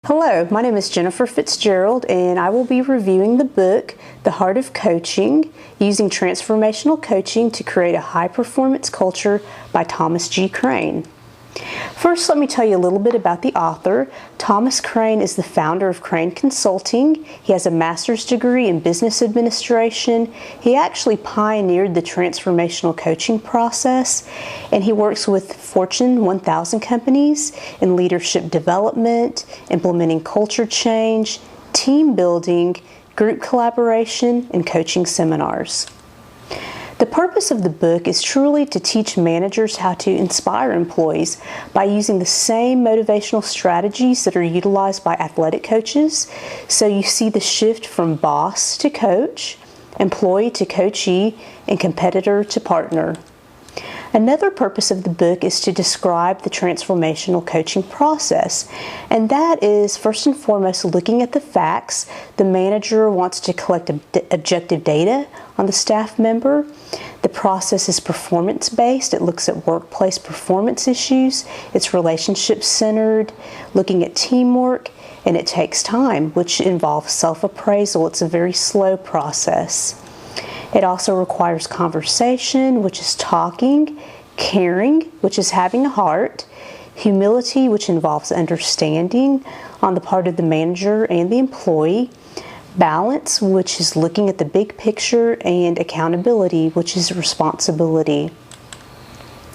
Hello, my name is Jennifer Fitzgerald, and I will be reviewing the book, The Heart of Coaching, Using Transformational Coaching to Create a High-Performance Culture by Thomas G. Crane. First, let me tell you a little bit about the author. Thomas Crane is the founder of Crane Consulting. He has a master's degree in business administration. He actually pioneered the transformational coaching process, and he works with Fortune 1000 companies in leadership development, implementing culture change, team building, group collaboration, and coaching seminars. The purpose of the book is truly to teach managers how to inspire employees by using the same motivational strategies that are utilized by athletic coaches. So you see the shift from boss to coach, employee to coachee, and competitor to partner. Another purpose of the book is to describe the transformational coaching process, and that is first and foremost looking at the facts. The manager wants to collect objective data on the staff member. The process is performance-based. It looks at workplace performance issues. It's relationship-centered, looking at teamwork, and it takes time, which involves self-appraisal. It's a very slow process. It also requires conversation, which is talking, caring, which is having a heart, humility, which involves understanding on the part of the manager and the employee, balance, which is looking at the big picture, and accountability, which is responsibility.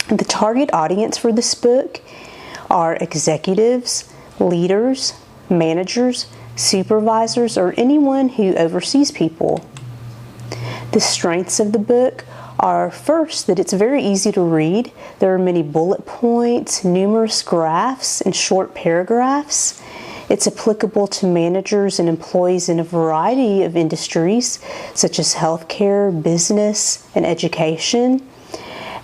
The target audience for this book are executives, leaders, managers, supervisors, or anyone who oversees people. The strengths of the book are first that it's very easy to read. There are many bullet points, numerous graphs, and short paragraphs. It's applicable to managers and employees in a variety of industries such as healthcare, business, and education.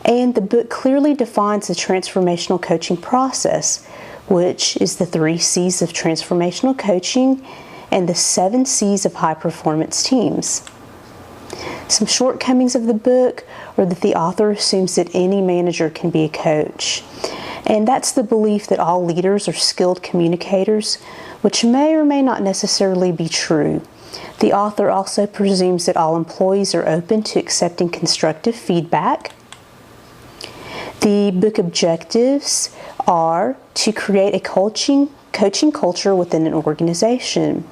And the book clearly defines the transformational coaching process, which is the 3 C's of transformational coaching and the 7 C's of high-performance teams. Some shortcomings of the book are that the author assumes that any manager can be a coach. And that's the belief that all leaders are skilled communicators, which may or may not necessarily be true. The author also presumes that all employees are open to accepting constructive feedback. The book objectives are to create a coaching culture within an organization.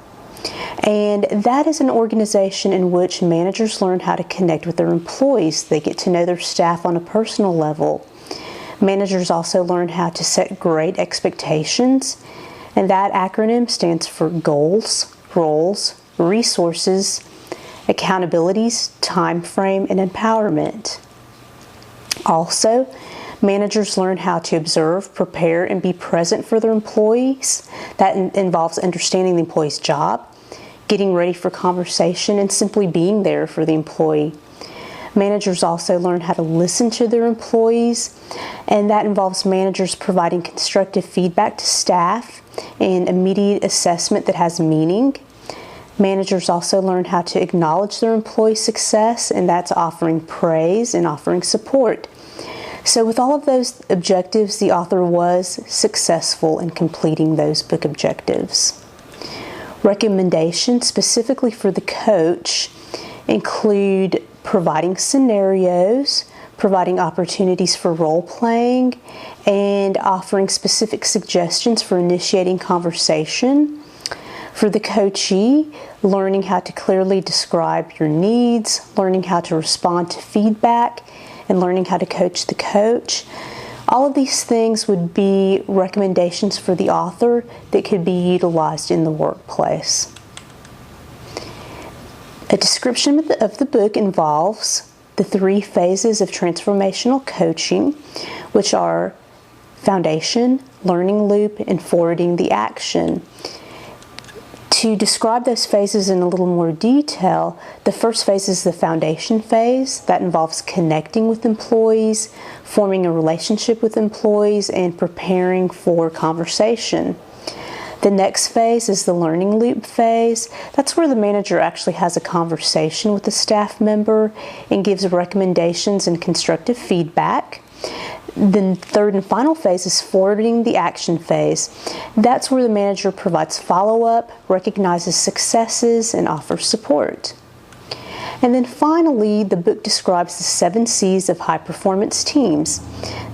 And that is an organization in which managers learn how to connect with their employees. They get to know their staff on a personal level. Managers also learn how to set great expectations, and that acronym stands for goals, roles, resources, accountabilities, time frame, and empowerment. Also, managers learn how to observe, prepare, and be present for their employees. That involves understanding the employee's job, getting ready for conversation, and simply being there for the employee. Managers also learn how to listen to their employees, and that involves managers providing constructive feedback to staff and immediate assessment that has meaning. Managers also learn how to acknowledge their employee success, and that's offering praise and offering support. So with all of those objectives, the author was successful in completing those book objectives. Recommendations specifically for the coach include providing scenarios, providing opportunities for role playing, and offering specific suggestions for initiating conversation. For the coachee, learning how to clearly describe your needs, learning how to respond to feedback, and learning how to coach the coach. All of these things would be recommendations for the author that could be utilized in the workplace. A description of the book involves the 3 phases of transformational coaching, which are foundation, learning loop, and forwarding the action. To describe those phases in a little more detail, the first phase is the foundation phase. That involves connecting with employees, forming a relationship with employees, and preparing for conversation. The next phase is the learning loop phase. That's where the manager actually has a conversation with the staff member and gives recommendations and constructive feedback. Then third and final phase is forwarding the action phase. That's where the manager provides follow-up, recognizes successes, and offers support. And then finally, the book describes the 7 C's of high-performance teams.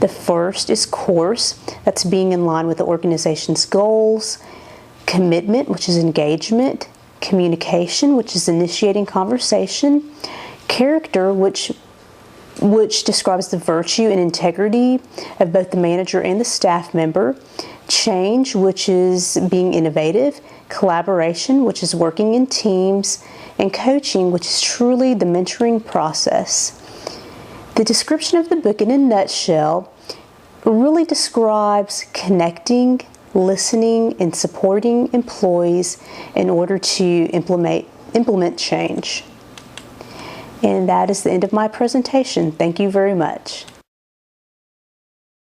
The first is course, that's being in line with the organization's goals. Commitment, which is engagement. Communication, which is initiating conversation. Character, which describes the virtue and integrity of both the manager and the staff member. Change, which is being innovative. Collaboration, which is working in teams. And coaching, which is truly the mentoring process. The description of the book in a nutshell really describes connecting, listening, and supporting employees in order to implement change. And that is the end of my presentation. Thank you very much.